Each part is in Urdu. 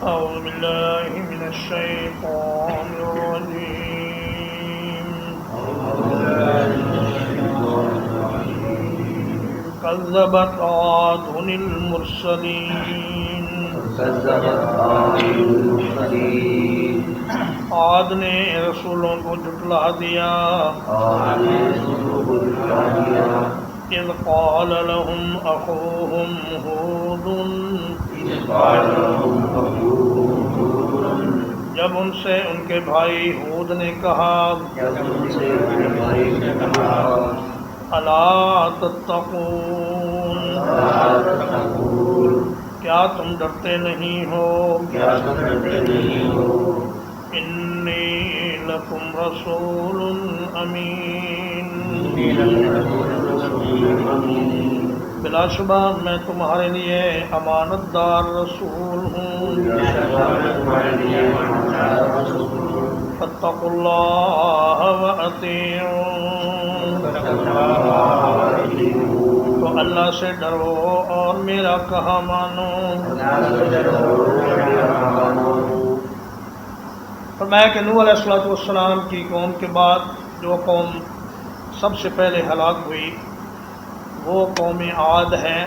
أعوذ بالله من الشيطان الرجيم كذبت عاد المرسلين عاد نے رسولوں کو جھٹلا دیا اذ قال لهم اخوهم هود جب ان سے ان کے بھائی ہود نے کہا الا تتقون کیا تم ڈرتے نہیں ہو انی لکم رسول امین بلا شبہ میں تمہارے لیے امانت دار رسول ہوں فاتقوا اللہ وأطیعون تو اللہ سے ڈرو اور میرا کہا مانو۔ فرمایا کہ نوح علیہ السلام کی قوم کے بعد جو قوم سب سے پہلے ہلاک ہوئی وہ قوم عاد ہے۔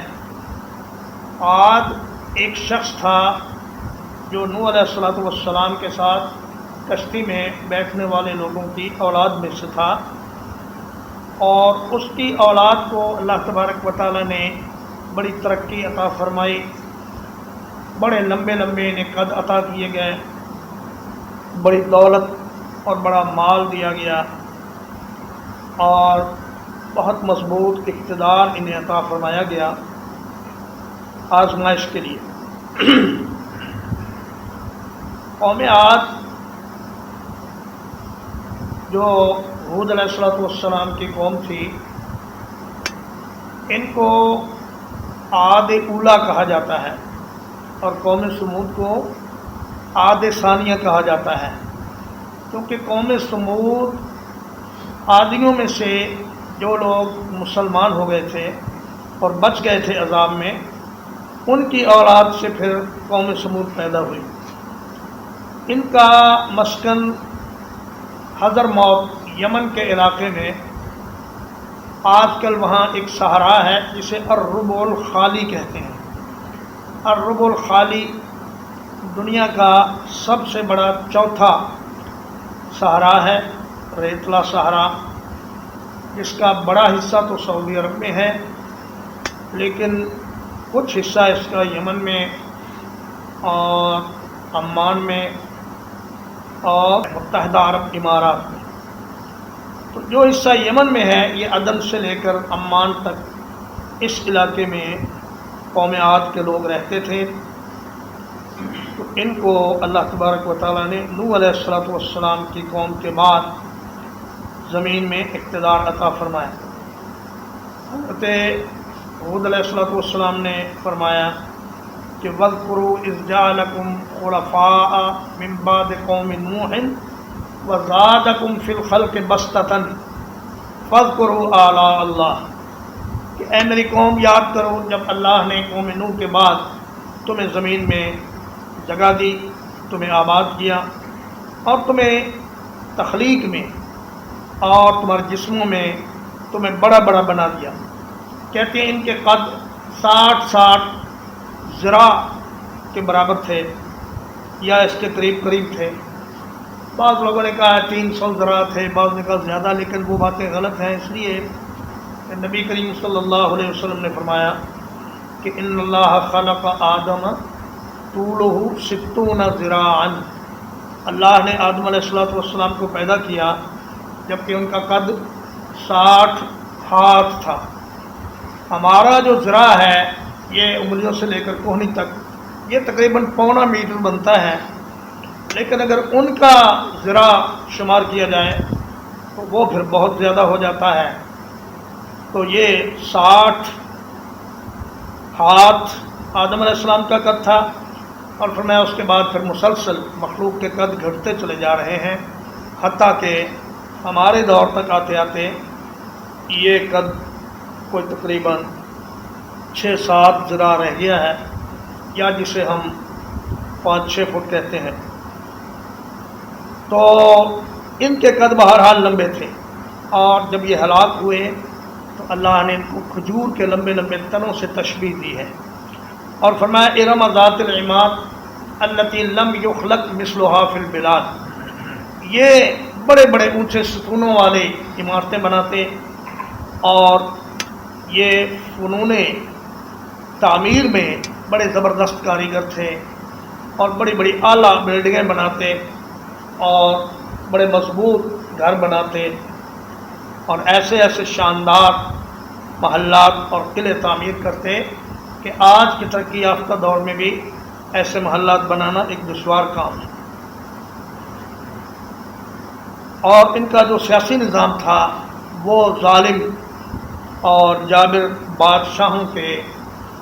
عاد ایک شخص تھا جو نوح علیہ السلام کے ساتھ کشتی میں بیٹھنے والے لوگوں کی اولاد میں سے تھا، اور اس کی اولاد کو اللہ تبارک و تعالیٰ نے بڑی ترقی عطا فرمائی، بڑے لمبے انہیں قد عطا کیے گئے، بڑی دولت اور بڑا مال دیا گیا، اور بہت مضبوط اقتدار انہیں عطا فرمایا گیا آزمائش کے لیے۔ قوم عاد جو ہود علیہ السلام کی قوم تھی، ان کو عاد اولیٰ کہا جاتا ہے، اور قوم سمود کو عاد ثانیہ کہا جاتا ہے، کیونکہ قوم سمود عادیوں میں سے جو لوگ مسلمان ہو گئے تھے اور بچ گئے تھے عذاب میں، ان کی اولاد سے پھر قوم سمود پیدا ہوئی۔ ان کا مسکن حضرموت یمن کے علاقے میں، آج کل وہاں ایک صحرا ہے جسے الربع الخالی کہتے ہیں۔ الربع الخالی دنیا کا سب سے بڑا چوتھا صحرا ہے، ریتلا صحرا، جس کا بڑا حصہ تو سعودی عرب میں ہے، لیکن کچھ حصہ اس کا یمن میں اور عمان میں اور متحدہ عرب امارات میں۔ تو جو حصہ یمن میں ہے یہ عدن سے لے کر عمان تک اس علاقے میں قوم عاد کے لوگ رہتے تھے۔ تو ان کو اللہ تبارک و تعالیٰ نے نوح علیہ السلام کی قوم کے بعد زمین میں اقتدار عطا فرمایا۔ حضرت ہود علیہ السلام نے فرمایا کہ وَاذْكُرُوا إِذْ جَعَلَكُمْ خُلَفَاءَ مِنْ بَعْدِ قَوْمِ نُوحٍ وَزَادَكُمْ فِي الْخَلْقِ بَسْطَةً فَاذْكُرُوا آلَاءَ اللَّهِ، کہ اے میری قوم یاد کرو جب اللہ نے قوم نوح کے بعد تمہیں زمین میں جگہ دی، تمہیں آباد کیا، اور تمہیں تخلیق میں اور تمہارے جسموں میں تمہیں بڑا بنا دیا۔ کہتے ہیں ان کے قد 60 ذراع کے برابر تھے یا اس کے قریب تھے۔ بعض لوگوں نے کہا 300 ذراع تھے، بعض نے کہا زیادہ، لیکن وہ باتیں غلط ہیں، اس لیے کہ نبی کریم صلی اللہ علیہ وسلم نے فرمایا کہ ان اللہ خلق آدم طولہ 60 ذراعا، اللہ نے آدم علیہ السلام کو پیدا کیا جبکہ ان کا قد 60 ہاتھ تھا۔ ہمارا جو ذراع ہے یہ انگلیوں سے لے کر کوہنی تک یہ تقریباً 1.25 میٹر بنتا ہے، لیکن اگر ان کا ذراع شمار کیا جائے تو وہ پھر بہت زیادہ ہو جاتا ہے۔ تو یہ 60 ہاتھ آدم علیہ السلام کا قد تھا، اور فرمایا اس کے بعد پھر مسلسل مخلوق کے قد گھٹتے چلے جا رہے ہیں، حتیٰ کہ ہمارے دور تک آتے یہ قد کوئی تقریباً 6-7 ذراع رہ گیا ہے، یا جسے ہم 5-6 فٹ کہتے ہیں، تو ان کے قد بہرحال لمبے تھے، اور جب یہ ہلاک ہوئے تو اللہ نے ان کو کھجور کے لمبے لمبے تنوں سے تشبیہ دی ہے، اور فرمایا ارم ذات العماد التی لم یخلق مثلھا فی البلاد، یہ بڑے بڑے اونچے ستونوں والے عمارتیں بناتے، اور یہ فنون تعمیر میں بڑے زبردست کاریگر تھے، اور بڑی بڑی اعلیٰ بلڈنگیں بناتے، اور بڑے مضبوط گھر بناتے، اور ایسے ایسے شاندار محلات اور قلعے تعمیر کرتے کہ آج کے ترقی یافتہ دور میں بھی ایسے محلات بنانا ایک دشوار کام ہے۔ اور ان کا جو سیاسی نظام تھا وہ ظالم اور جابر بادشاہوں کے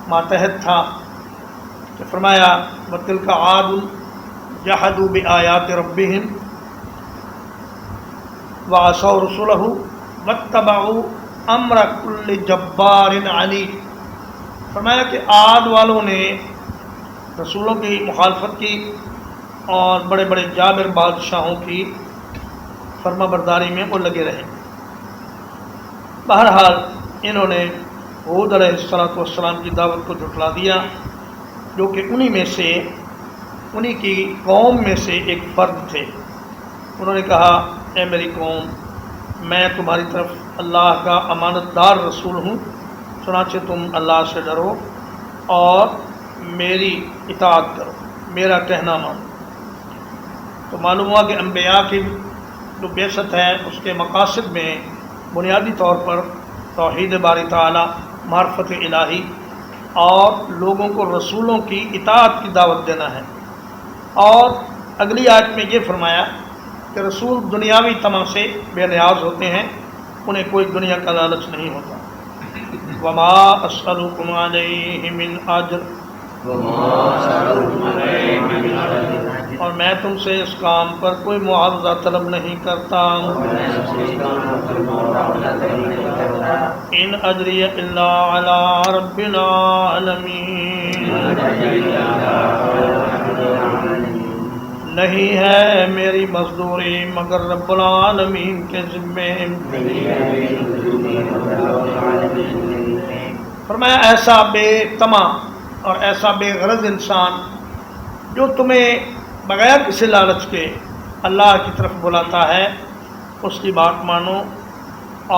ماتحت تھا، کہ فرمایا وَتِلْكَ عَادٌ جَحَدُوا بِآيَاتِ رَبِّهِمْ وَعَصَوْا رُسُلَهُ وَاتَّبَعُوا أَمْرَ كُلِّ جَبَّارٍ عَنِيدٍ، فرمایا کہ عاد والوں نے رسولوں کی مخالفت کی اور بڑے بڑے جابر بادشاہوں کی فرما برداری میں وہ لگے رہے۔ بہرحال انہوں نے ہود علیہ السلام کی دعوت کو جھٹلا دیا، جو کہ انہی کی قوم میں سے ایک فرد تھے۔ انہوں نے کہا اے میری قوم، میں تمہاری طرف اللہ کا امانت دار رسول ہوں، چنانچہ تم اللہ سے ڈرو اور میری اطاعت کرو، میرا کہنا مانو۔ تو معلوم ہوا کہ انبیاء کی جو بعثت ہے اس کے مقاصد میں بنیادی طور پر توحید باری تعالی، معرفت الہی، اور لوگوں کو رسولوں کی اطاعت کی دعوت دینا ہے۔ اور اگلی آیت میں یہ فرمایا کہ رسول دنیاوی طمع سے بے نیاز ہوتے ہیں، انہیں کوئی دنیا کا لالچ نہیں ہوتا۔ وما اسألکم علیہ من اجر، اور میں تم سے اس کام پر کوئی معاوضہ طلب نہیں کرتا۔ ان اجری الا علی رب العالمین، نہیں ہے میری مزدوری مگر رب العالمین کے ذمے۔ فرمایا ایسا بے طمع اور ایسا بے غرض انسان جو تمہیں بغیر کسی لالچ کے اللہ کی طرف بلاتا ہے، اس کی بات مانو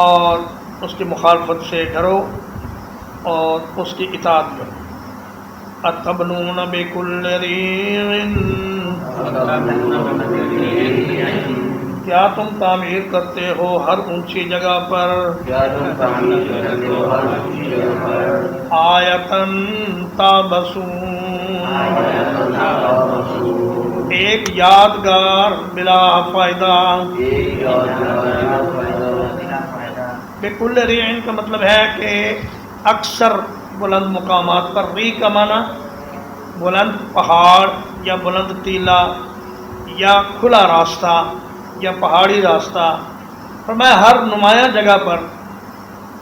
اور اس کی مخالفت سے ڈرو اور اس کی اطاعت کرو۔ اتبنون بکل ریع، کیا تم تعمیر کرتے ہو ہر اونچی جگہ پر، آیتن تابسون، ایک یادگار بلا فائدہ۔ بکل ریعن کا مطلب ہے کہ اکثر بلند مقامات پر، ری کا معنی بلند پہاڑ یا بلند ٹیلہ یا کھلا راستہ یا پہاڑی راستہ۔ فرمایا ہر نمایاں جگہ پر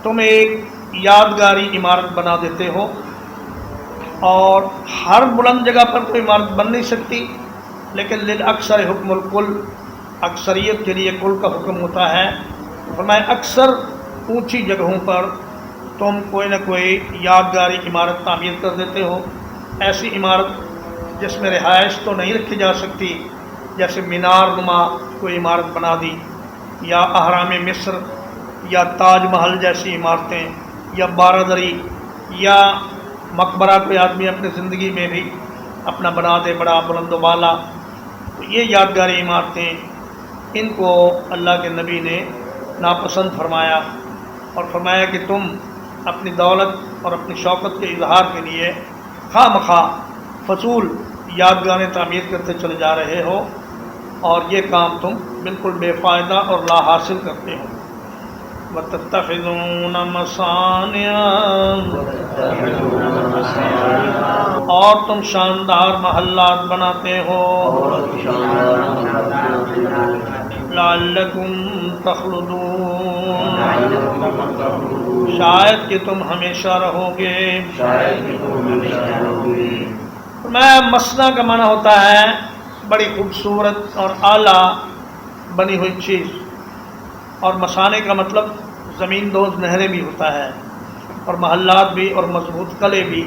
تم ایک یادگاری عمارت بنا دیتے ہو، اور ہر بلند جگہ پر کوئی عمارت بن نہیں سکتی، لیکن للاکثر حکم الکل، اکثریت کے لیے کل کا حکم ہوتا ہے۔ فرمایا اکثر اونچی جگہوں پر تم کوئی نہ کوئی یادگاری عمارت تعمیر کر دیتے ہو، ایسی عمارت جس میں رہائش تو نہیں رکھی جا سکتی، جیسے مینار نما کوئی عمارت بنا دی، یا اہرام مصر یا تاج محل جیسی عمارتیں، یا بارادری یا مقبرہ کوئی آدمی اپنی زندگی میں بھی اپنا بنا دے بڑا بلند و بالا۔ تو یہ یادگاری عمارتیں، ان کو اللہ کے نبی نے ناپسند فرمایا، اور فرمایا کہ تم اپنی دولت اور اپنی شوکت کے اظہار کے لیے خواہ مخواہ فضول یادگاریں تعمیر کرتے چلے جا رہے ہو، اور یہ کام تم بالکل بے فائدہ اور لا حاصل کرتے ہو۔ وَتَتَّخِذُونَ مَصَانِعَ، اور تم شاندار محلات بناتے ہو، لَعَلَّكُمْ تَخْلُدُونَ، شاید کہ تم ہمیشہ رہو گے۔ فرمایا مسنا کا معنی ہوتا ہے بڑی خوبصورت اور اعلیٰ بنی ہوئی چیز، اور مسانے کا مطلب زمین دوز نہریں بھی ہوتا ہے، اور محلات بھی اور مضبوط قلعے بھی۔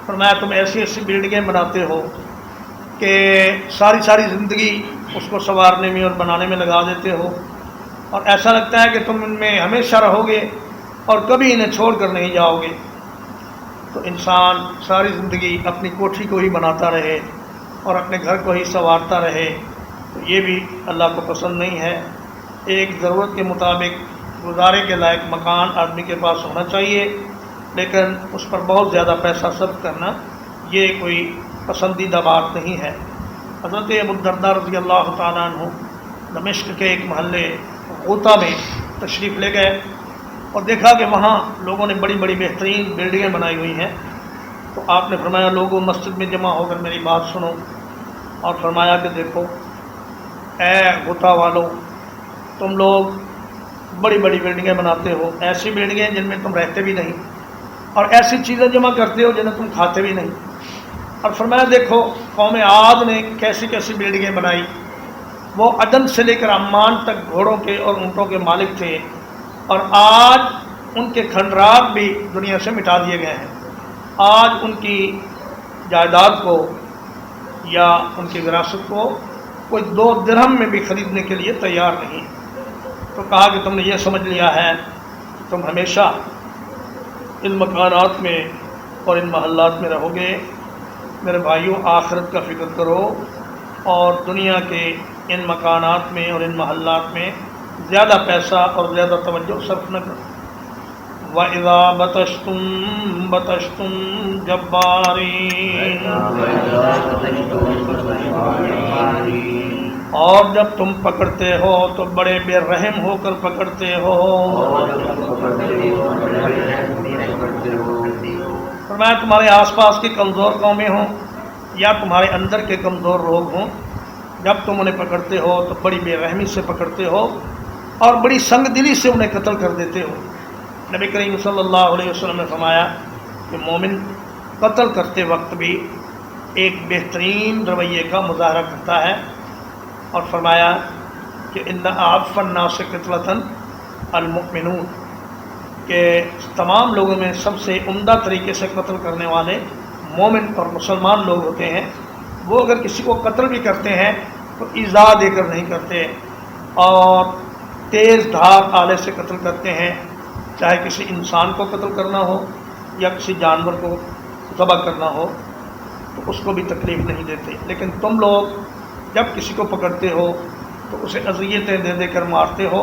فرمایا تم ایسی ایسی بلڈنگیں بناتے ہو کہ ساری زندگی اس کو سنوارنے میں اور بنانے میں لگا دیتے ہو، اور ایسا لگتا ہے کہ تم ان میں ہمیشہ رہو گے اور کبھی انہیں چھوڑ کر نہیں جاؤ گے۔ تو انسان ساری زندگی اپنی کوٹھی کو ہی بناتا رہے اور اپنے گھر کو ہی سنوارتا رہے تو یہ بھی اللہ کو پسند نہیں ہے۔ ایک ضرورت کے مطابق گزارے کے لائق مکان آدمی کے پاس ہونا چاہیے، لیکن اس پر بہت زیادہ پیسہ صرف کرنا یہ کوئی پسندیدہ بات نہیں ہے۔ حضرت ابو الدرداء رضی اللہ تعالیٰ عنہ دمشق کے ایک محلے غوطہ میں تشریف لے گئے اور دیکھا کہ وہاں لوگوں نے بڑی بڑی بہترین بلڈنگیں بنائی ہوئی ہیں۔ تو آپ نے فرمایا لوگوں مسجد میں جمع ہو کر میری بات سنو، اور فرمایا کہ دیکھو اے غوطہ والو، تم لوگ بڑی بڑی بلڈنگیں بناتے ہو، ایسی بلڈنگیں جن میں تم رہتے بھی نہیں، اور ایسی چیزیں جمع کرتے ہو جنہیں تم کھاتے بھی نہیں۔ اور فرمایا دیکھو قوم عاد نے کیسی کیسی بلڈنگیں بنائی، وہ عدن سے لے کر عمان تک گھوڑوں کے اور اونٹوں کے مالک تھے، اور آج ان کے کھنڈرات بھی دنیا سے مٹا دیے گئے ہیں۔ آج ان کی جائیداد کو یا ان کی وراثت کو کوئی 2 درہم میں بھی خریدنے کے لیے تیار نہیں۔ تو کہا کہ تم نے یہ سمجھ لیا ہے کہ تم ہمیشہ ان مکانات میں اور ان محلات میں رہو گے۔ میرے بھائیوں، آخرت کا فکر کرو اور دنیا کے ان مکانات میں اور ان محلات میں زیادہ پیسہ اور زیادہ توجہ صرف نہ کرو۔ وَإِذَا بَطَشْتُمْ بَطَشْتُمْ جَبَّارِينَ، اور جب تم پکڑتے ہو تو بڑے بے رحم ہو کر پکڑتے ہو۔ فرمایا تمہارے آس پاس کی کمزور قومیں ہوں یا تمہارے اندر کے کمزور لوگ ہوں، جب تم انہیں پکڑتے ہو تو بڑی بے رحمی سے پکڑتے ہو اور بڑی سنگ دلی سے انہیں قتل کر دیتے ہو۔ نبی کریم صلی اللہ علیہ وسلم نے فرمایا کہ مومن قتل کرتے وقت بھی ایک بہترین رویے کا مظاہرہ کرتا ہے، اور فرمایا کہ ان اعف الناس قتلۃ المؤمنون، کہ تمام لوگوں میں سب سے عمدہ طریقے سے قتل کرنے والے مومن اور مسلمان لوگ ہوتے ہیں۔ وہ اگر کسی کو قتل بھی کرتے ہیں تو ایذا دے کر نہیں کرتے، اور تیز دھار آلے سے قتل کرتے ہیں، چاہے کسی انسان کو قتل کرنا ہو یا کسی جانور کو ذبح کرنا ہو تو اس کو بھی تکلیف نہیں دیتے۔ لیکن تم لوگ جب کسی کو پکڑتے ہو تو اسے اذیتیں دے دے کر مارتے ہو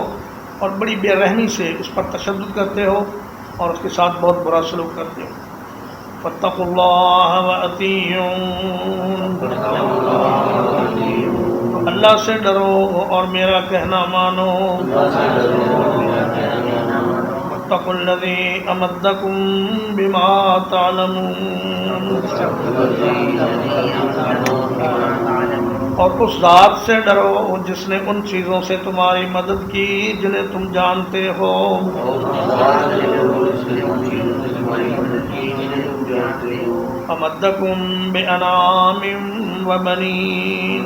اور بڑی بے رحمی سے اس پر تشدد کرتے ہو اور اس کے ساتھ بہت برا سلوک کرتے ہو۔ فاتقوا اللہ وأطیعون، تو اللہ سے ڈرو اور میرا کہنا مانو۔ واتقوا الذی امدکم بما تعلمون، اور اس ذات سے ڈرو جس نے ان چیزوں سے تمہاری مدد کی جنہیں تم جانتے ہو۔ امدکم بانعام وبنین،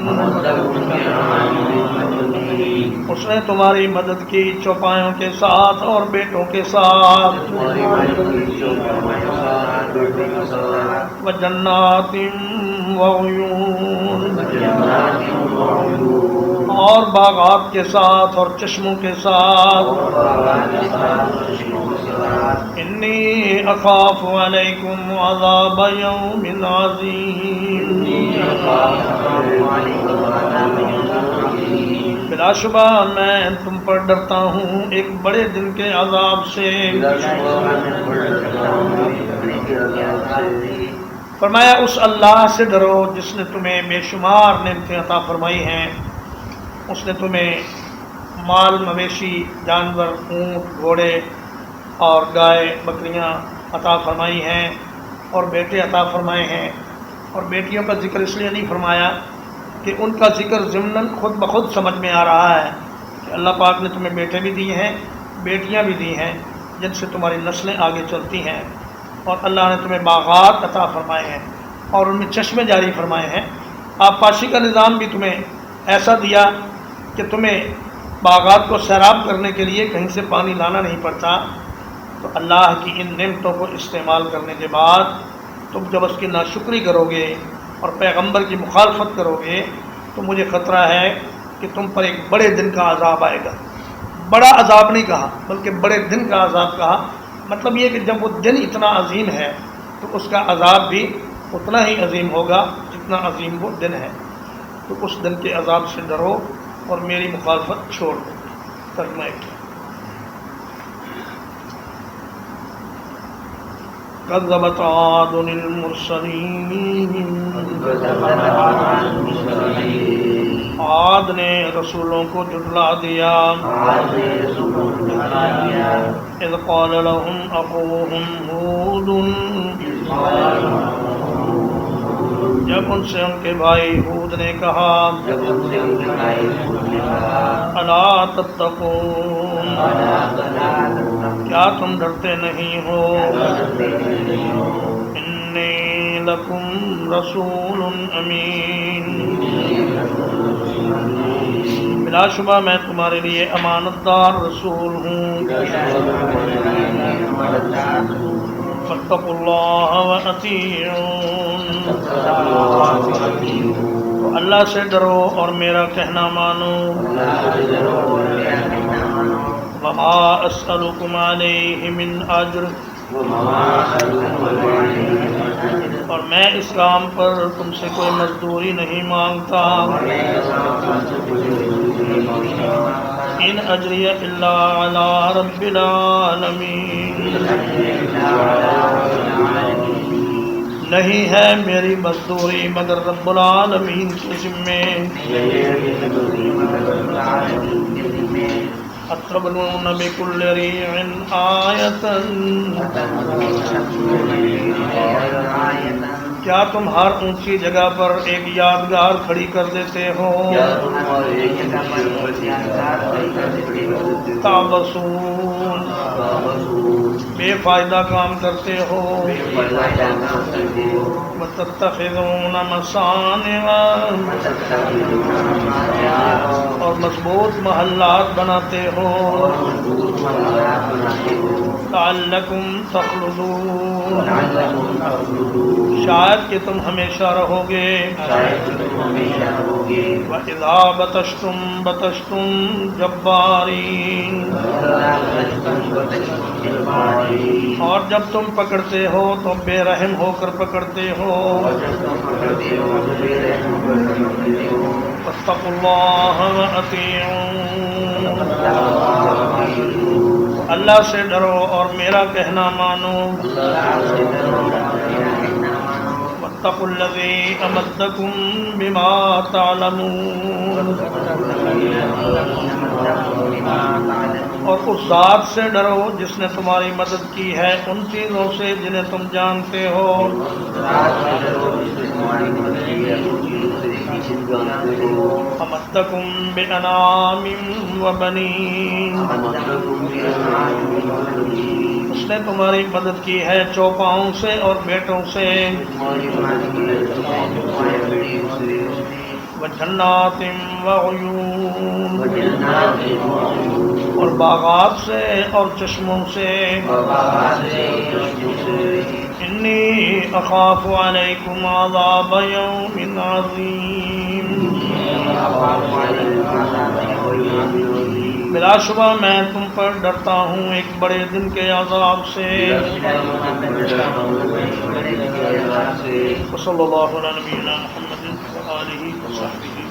اس نے تمہاری مدد کی چوپایوں کے ساتھ اور بیٹوں کے ساتھ۔ وجنات وعیون، اور باغات کے ساتھ اور چشموں کے ساتھ۔ انی اخاف علیکم عذاب یوم عظیم، بلا شبہ میں تم پر ڈرتا ہوں ایک بڑے دن کے عذاب سے۔ فرمایا اس اللہ سے ڈرو جس نے تمہیں بے شمار نعمتیں عطا فرمائی ہیں۔ اس نے تمہیں مال مویشی، جانور، اونٹ، گھوڑے اور گائے بکریاں عطا فرمائی ہیں، اور بیٹے عطا فرمائے ہیں۔ اور بیٹیوں کا ذکر اس لیے نہیں فرمایا کہ ان کا ذکر ضمناً خود بخود سمجھ میں آ رہا ہے کہ اللہ پاک نے تمہیں بیٹے بھی دیے ہیں، بیٹیاں بھی دی ہیں جن سے تمہاری نسلیں آگے چلتی ہیں، اور اللہ نے تمہیں باغات عطا فرمائے ہیں، اور ان میں چشمے جاری فرمائے ہیں. آبپاشی کا نظام بھی تمہیں ایسا دیا کہ تمہیں باغات کو سیراب کرنے کے لیے کہیں سے پانی لانا نہیں پڑتا. تو اللہ کی ان نعمتوں کو استعمال کرنے کے بعد تم جب اس کی ناشکری کرو گے اور پیغمبر کی مخالفت کرو گے تو مجھے خطرہ ہے کہ تم پر ایک بڑے دن کا عذاب آئے گا. بڑا عذاب نہیں کہا بلکہ بڑے دن کا عذاب کہا. مطلب یہ کہ جب وہ دن اتنا عظیم ہے تو اس کا عذاب بھی اتنا ہی عظیم ہوگا جتنا عظیم وہ دن ہے. تو اس دن کے عذاب سے ڈرو اور میری مخالفت چھوڑ دو. ترجمہ کیا کذبت عاد المرسلین، عاد نے رسولوں کو جھٹلا دیا. اذ قال لهم اخوهم ہود، جب ان سے ان کے بھائی ہود نے کہا الا تتقون، کیا تم ڈرتے نہیں ہو؟ انی لکم رسول امین، بلا شبہ میں تمہارے لیے امانت دار رسول ہوں. فاتقوا اللہ وأطیعون، تو اللہ سے ڈرو اور میرا کہنا مانو. وما اسألکم علیہ من اجر، اور میں اس کام پر تم سے کوئی مزدوری نہیں مانگتا. ان اجری الا علی رب العالمین، نہیں ہے میری مزدوری مگر رب العالمین کے ذمے. اتبنون بکل ریع آیۃ، کیا تم ہر اونچی جگہ پر ایک یادگار کھڑی کر دیتے ہو؟ تعبثون، بے فائدہ کام کرتے ہو. وتتخذون مصانع، اور مضبوط محلات بناتے ہو. لعلکم تخلدون، شاید کہ تم ہمیشہ رہو گے. وَإِذَا بَطَشْتُمْ بَطَشْتُمْ جَبَّارِينَ، اور جب تم پکڑتے ہو تو بے رحم ہو کر پکڑتے ہو. وَاتَّقُوا اللَّهَ وَأَطِيعُونِ، اللہ سے ڈرو اور میرا کہنا مانو. واتقوا الذی امدکم بما تعلمون، اور اس ذات سے ڈرو جس نے تمہاری مدد کی ہے ان چیزوں سے جنہیں تم جانتے ہو. امدکم بانعام وبنین، اس نے تمہاری مدد کی ہے چوپاؤں سے اور بیٹوں سے. وجنات وعیون، اور باغات سے اور چشموں سے. انی اخاف علیکم عذاب یوم عظیم، بلا شبہ میں تم پر ڈرتا ہوں ایک بڑے دن کے عذاب سے. صلی اللہ علیہ نبینا محمد وآلہ وصحبہ.